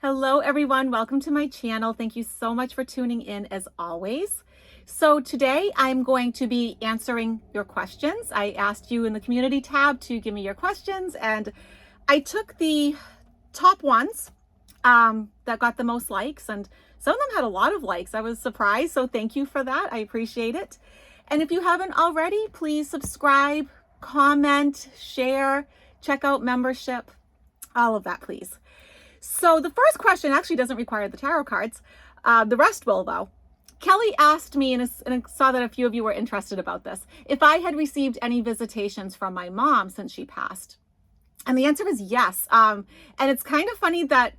Hello everyone, welcome to my channel. Thank you so much for tuning in as always. So today I'm going to be answering your questions. I asked you in the community tab to give me your questions, and I took the top ones that got the most likes, and some of them had a lot of likes. I was surprised, so thank you for that. I appreciate it. And if you haven't already, please subscribe, comment, share, check out membership, all of that, please. So the first question actually doesn't require the tarot cards. The rest will, though. Kelly asked me, and I saw that a few of you were interested about this, if I had received any visitations from my mom since she passed. And the answer is yes. And it's kind of funny that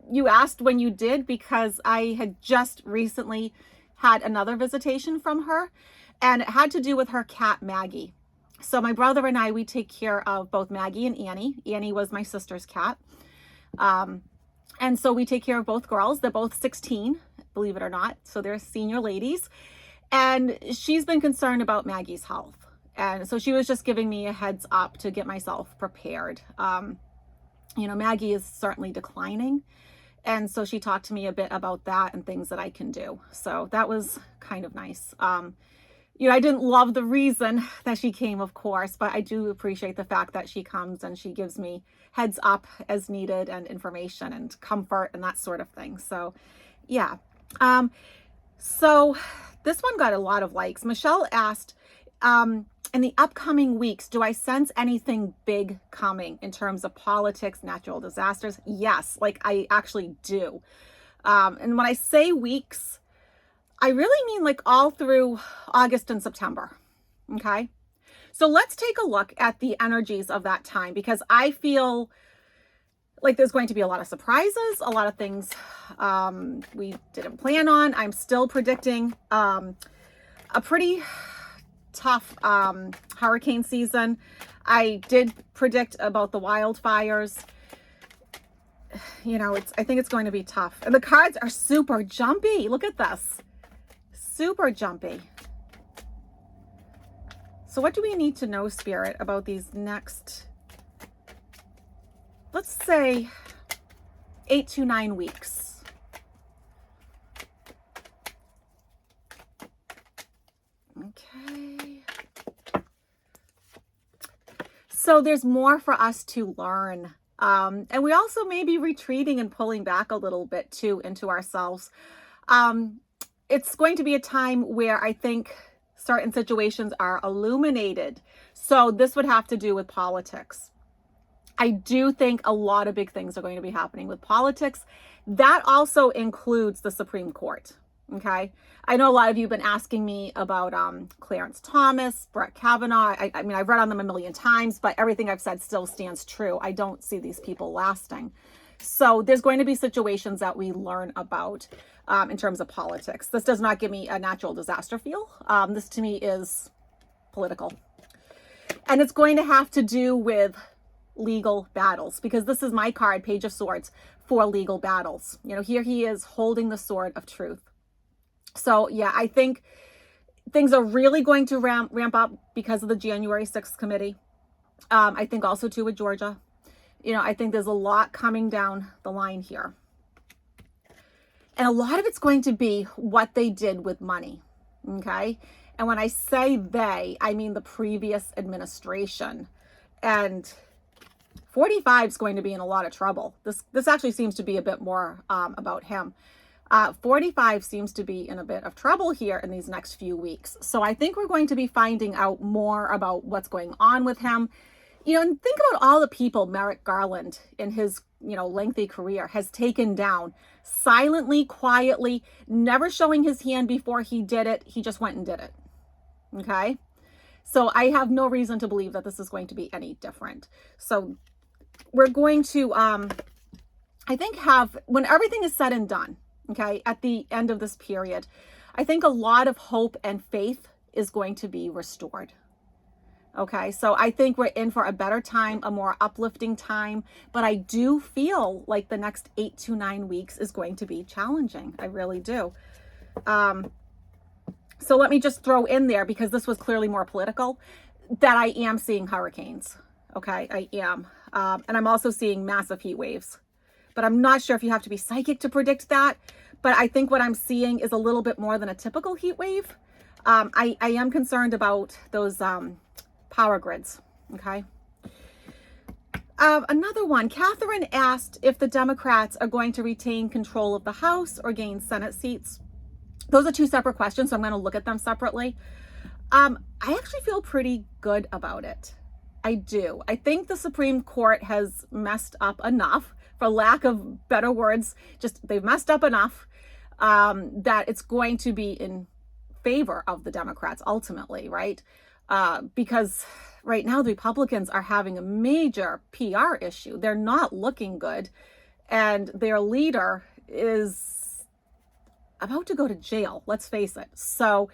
you asked when you did, because I had just recently had another visitation from her, and it had to do with her cat, Maggie. So my brother and I, we take care of both Maggie and Annie. Annie was my sister's cat. And so we take care of both girls. They're both 16, believe it or not. So they're senior ladies. And she's been concerned about Maggie's health. And so she was just giving me a heads up to get myself prepared. Maggie is certainly declining. And so she talked to me a bit about that and things that I can do. So that was kind of nice. I didn't love the reason that she came, of course, but I do appreciate the fact that she comes and she gives me heads up as needed and information and comfort and that sort of thing. So yeah. So this one got a lot of likes. Michelle asked, in the upcoming weeks, do I sense anything big coming in terms of politics, natural disasters? Yes, like I actually do. And when I say weeks, I really mean like all through August and September. Okay. So let's take a look at the energies of that time, because I feel like there's going to be a lot of surprises, a lot of things we didn't plan on. I'm still predicting a pretty tough hurricane season. I did predict about the wildfires. I think it's going to be tough. And the cards are super jumpy. Look at this. Super jumpy. So what do we need to know, Spirit, about these next, let's say, 8 to 9 weeks? Okay. So there's more for us to learn. And we also may be retreating and pulling back a little bit too into ourselves. It's going to be a time where I think certain situations are illuminated. So this would have to do with politics. I do think a lot of big things are going to be happening with politics. That also includes the Supreme Court. Okay. I know a lot of you have been asking me about Clarence Thomas, Brett Kavanaugh. I mean, I've read on them a million times, but everything I've said still stands true. I don't see these people lasting. So there's going to be situations that we learn about in terms of politics. This does not give me a natural disaster feel. This to me is political. And it's going to have to do with legal battles, because this is my card, Page of Swords, for legal battles. Here he is holding the sword of truth. So yeah, I think things are really going to ramp up because of the January 6th committee. I think also too with Georgia. I think there's a lot coming down the line here. And a lot of it's going to be what they did with money. Okay. And when I say they, I mean the previous administration. And 45 is going to be in a lot of trouble. This actually seems to be a bit more about him. 45 seems to be in a bit of trouble here in these next few weeks. So I think we're going to be finding out more about what's going on with him. And think about all the people Merrick Garland in his, lengthy career has taken down silently, quietly, never showing his hand before he did it. He just went and did it. Okay. So I have no reason to believe that this is going to be any different. So we're going to, I think when everything is said and done, okay, at the end of this period, I think a lot of hope and faith is going to be restored. Okay, so I think we're in for a better time, a more uplifting time, but I do feel like the next 8 to 9 weeks is going to be challenging. I really do. So let me just throw in there, because this was clearly more political, that I am seeing hurricanes. Okay, I am. And I'm also seeing massive heat waves. but I'm not sure if you have to be psychic to predict that. But I think what I'm seeing is a little bit more than a typical heat wave. I am concerned about those power grids, okay? Another one, Catherine asked if the Democrats are going to retain control of the House or gain Senate seats. Those are two separate questions, so I'm going to look at them separately. I actually feel pretty good about it. I do. I think the Supreme Court has messed up enough, for lack of better words, just they've messed up enough that it's going to be in favor of the Democrats ultimately, right? Because right now the Republicans are having a major PR issue. They're not looking good, and their leader is about to go to jail, let's face it. So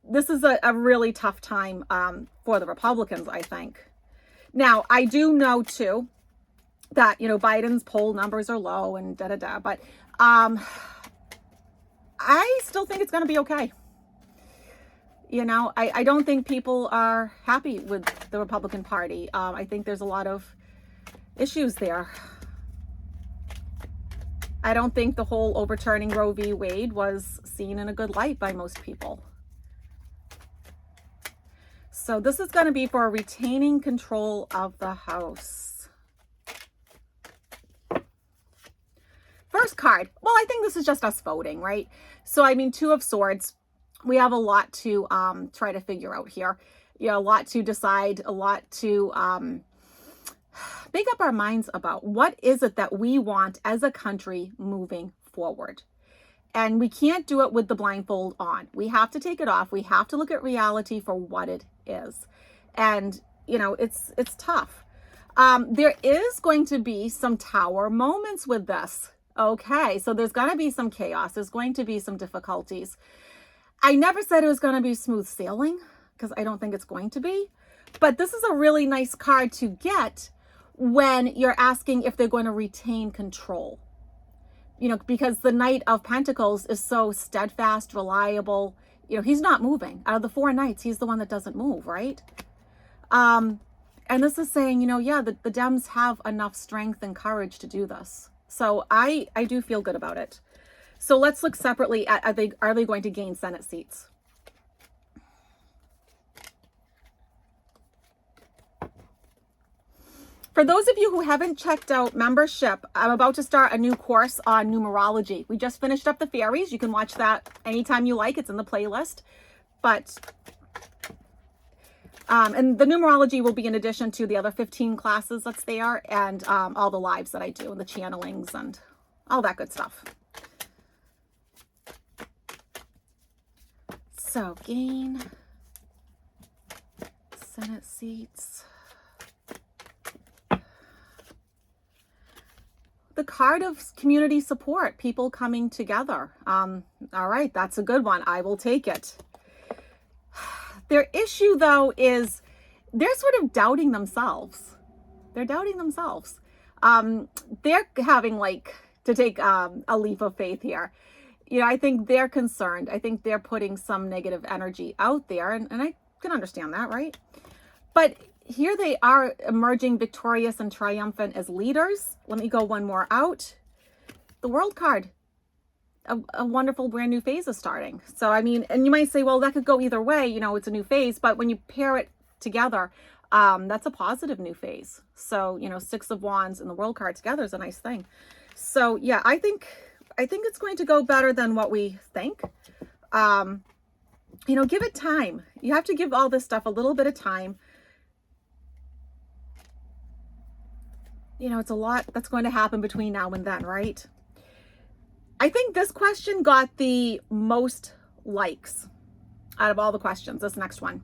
this is a really tough time for the Republicans, I think. Now, I do know too that, you know, Biden's poll numbers are low and but I still think it's going to be okay. You know, I don't think people are happy with the Republican Party. I think there's a lot of issues there. I don't think the whole overturning Roe v. Wade was seen in a good light by most people. So this is going to be for retaining control of the House. First card. Well, I think this is just us voting, right? So, I mean, Two of Swords. We have a lot to try to figure out here. You know, a lot to decide, a lot to make up our minds about. What is it that we want as a country moving forward? And we can't do it with the blindfold on. We have to take it off. We have to look at reality for what it is. And, you know, it's tough. There is going to be some tower moments with this. Okay, so there's going to be some chaos. There's going to be some difficulties. I never said it was going to be smooth sailing, because I don't think it's going to be. But this is a really nice card to get when you're asking if they're going to retain control. You know, because the Knight of Pentacles is so steadfast, reliable. You know, he's not moving. Out of the 4 knights, he's the one that doesn't move, right? And this is saying, you know, yeah, the Dems have enough strength and courage to do this. So I do feel good about it. So let's look separately at, are they going to gain Senate seats? For those of you who haven't checked out membership, I'm about to start a new course on numerology. We just finished up the fairies. You can watch that anytime you like. It's in the playlist. But, and the numerology will be in addition to the other 15 classes that's there, and all the lives that I do, and the channelings and all that good stuff. So, gain Senate seats. The card of community support, people coming together. All right, that's a good one. I will take it. Their issue, though, is they're sort of doubting themselves. They're doubting themselves. They're having, like, to take a leap of faith here. You know, I think they're concerned. I think they're putting some negative energy out there, and I can understand that, right? But here they are emerging victorious and triumphant as leaders. Let me go one more out. The World card. A wonderful brand new phase is starting. So, I mean, and you might say, well, that could go either way. You know, it's a new phase. But when you pair it together, that's a positive new phase. So, you know, 6 of Wands and the World card together is a nice thing. So, yeah, I think it's going to go better than what we think. You know, give it time. You have to give all this stuff a little bit of time. You know, it's a lot that's going to happen between now and then, right? I think this question got the most likes out of all the questions. This next one.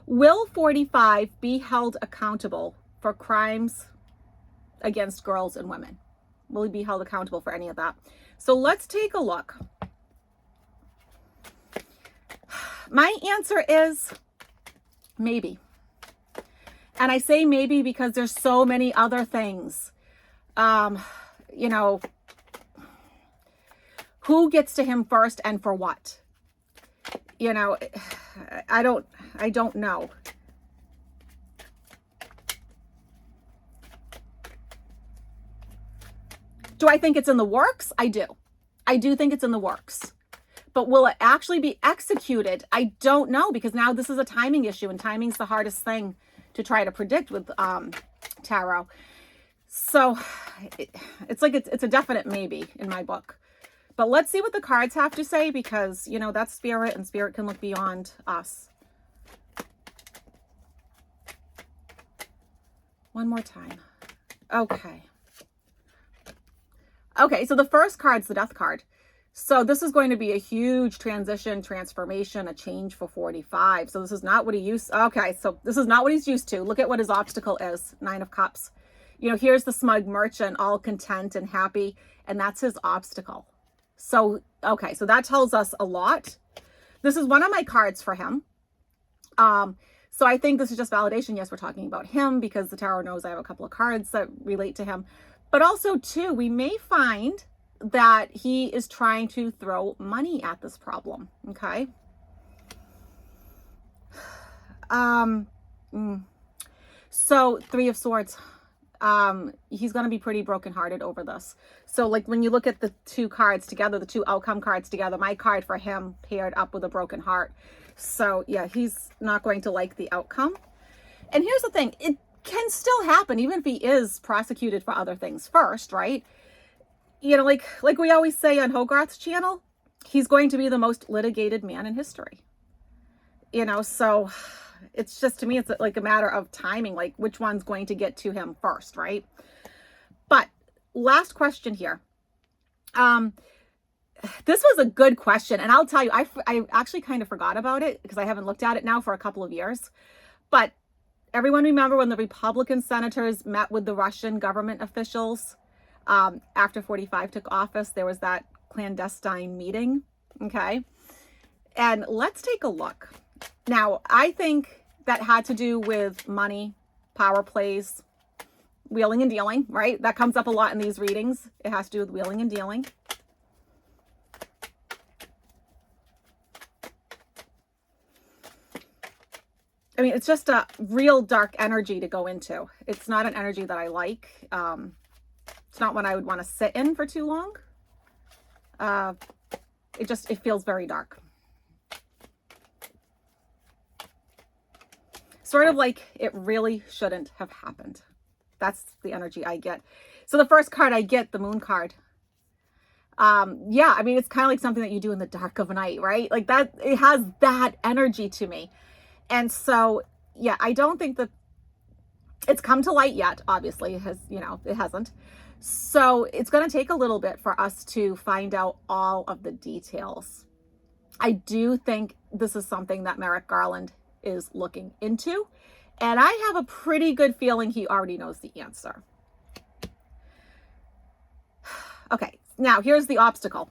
Will 45 be held accountable for crimes against girls and women? Will he be held accountable for any of that? So let's take a look. My answer is maybe. And I say maybe because there's so many other things. You know, who gets to him first and for what? You know, I don't know. Do I think it's in the works? I do. I do think it's in the works. But will it actually be executed? I don't know, because now this is a timing issue, and timing's the hardest thing to try to predict with tarot. So it's like it's a definite maybe in my book. But let's see what the cards have to say, because, you know, that's spirit, and spirit can look beyond us. One more time. Okay. Okay, so the first card's the Death card. So this is going to be a huge transition, transformation, a change for 45. So this is not what he used. Okay, so this is not what he's used to. Look at what his obstacle is. 9 of Cups. You know, here's the smug merchant, all content and happy, and that's his obstacle. So, okay, so that tells us a lot. This is one of my cards for him. So I think this is just validation. Yes, we're talking about him because the tarot knows I have a couple of cards that relate to him. But also, too, we may find that he is trying to throw money at this problem, okay? So 3 of Swords. He's going to be pretty brokenhearted over this. So like when you look at the 2 cards together, the 2 outcome cards together, my card for him paired up with a broken heart. So yeah, he's not going to like the outcome. And here's the thing, it can still happen even if he is prosecuted for other things first, right? You know, like we always say on Hogarth's channel, he's going to be the most litigated man in history. You know, so it's just, to me, it's like a matter of timing, like which one's going to get to him first, right? But last question here. This was a good question, and I'll tell you, I actually kind of forgot about it because I haven't looked at it now for a couple of years. But everyone remember when the Republican senators met with the Russian government officials after 45 took office? There was that clandestine meeting, okay? And let's take a look. Now, I think that had to do with money, power plays, wheeling and dealing, right? That comes up a lot in these readings. It has to do with wheeling and dealing. I mean, it's just a real dark energy to go into. It's not an energy that I like. It's not one I would want to sit in for too long. It feels very dark. Sort of like it really shouldn't have happened. That's the energy I get. So the first card I get, the Moon card. Yeah, I mean, it's kind of like something that you do in the dark of a night, right? Like that, it has that energy to me. And so, yeah, I don't think that it's come to light yet. Obviously, it has, you know, it hasn't. So it's going to take a little bit for us to find out all of the details. I do think this is something that Merrick Garland is looking into, and I have a pretty good feeling he already knows the answer. Okay, now here's the obstacle.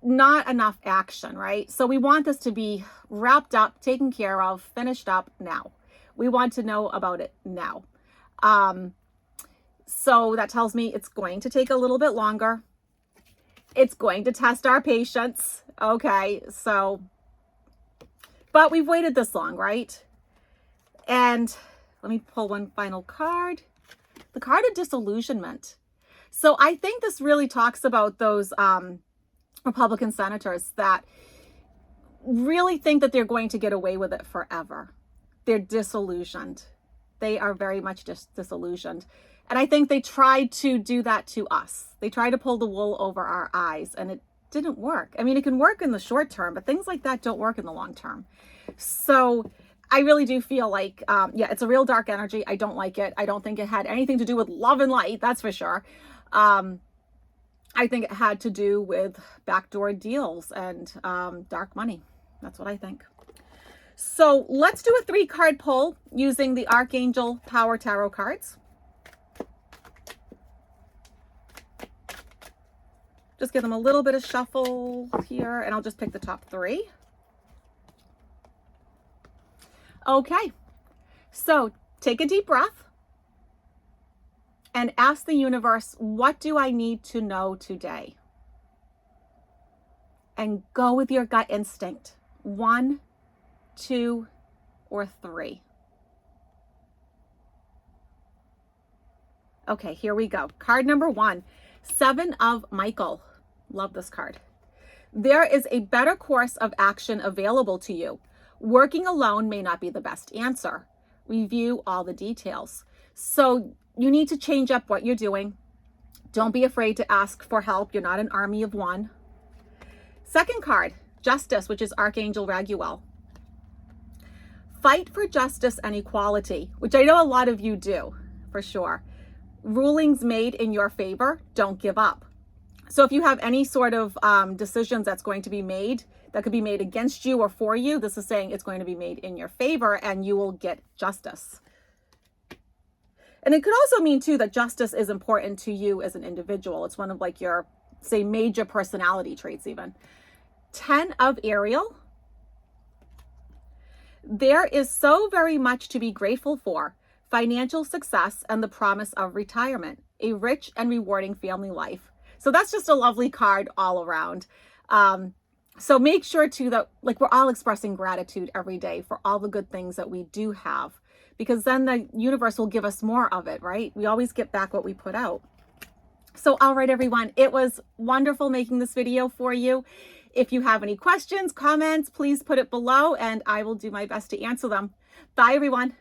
Not enough action, right? So we want this to be wrapped up, taken care of, finished up now. We want to know about it now. So that tells me it's going to take a little bit longer. It's going to test our patience. Okay, so, but we've waited this long, right? And let me pull one final card. The card of disillusionment. So I think this really talks about those Republican senators that really think that they're going to get away with it forever. They're disillusioned. They are very much disillusioned. And I think they tried to do that to us. They tried to pull the wool over our eyes, and it didn't work. I mean, it can work in the short term, but things like that don't work in the long term. So I really do feel like, yeah, it's a real dark energy. I don't like it. I don't think it had anything to do with love and light. That's for sure. I think it had to do with backdoor deals and dark money. That's what I think. So let's do a 3-card pull using the Archangel Power Tarot cards. Just give them a little bit of shuffle here, and I'll just pick the top 3. Okay, so take a deep breath and ask the universe, what do I need to know today? And go with your gut instinct. 1, 2, or 3. Okay, here we go. Card number 1, 7 of Michael. Love this card. There is a better course of action available to you. Working alone may not be the best answer. Review all the details. So you need to change up what you're doing. Don't be afraid to ask for help. You're not an army of one. Second card, Justice, which is Archangel Raguel. Fight for justice and equality, which I know a lot of you do, for sure. Rulings made in your favor, don't give up. So if you have any sort of decisions that's going to be made, that could be made against you or for you, this is saying it's going to be made in your favor and you will get justice. And it could also mean too that justice is important to you as an individual. It's one of like your, say, major personality traits even. 10 of Ariel. There is so very much to be grateful for. Financial success and the promise of retirement. A rich and rewarding family life. So that's just a lovely card all around. So make sure too that like we're all expressing gratitude every day for all the good things that we do have, because then the universe will give us more of it, right? We always get back what we put out. So, all right, everyone, it was wonderful making this video for you. If you have any questions, comments, please put it below and I will do my best to answer them. Bye, everyone.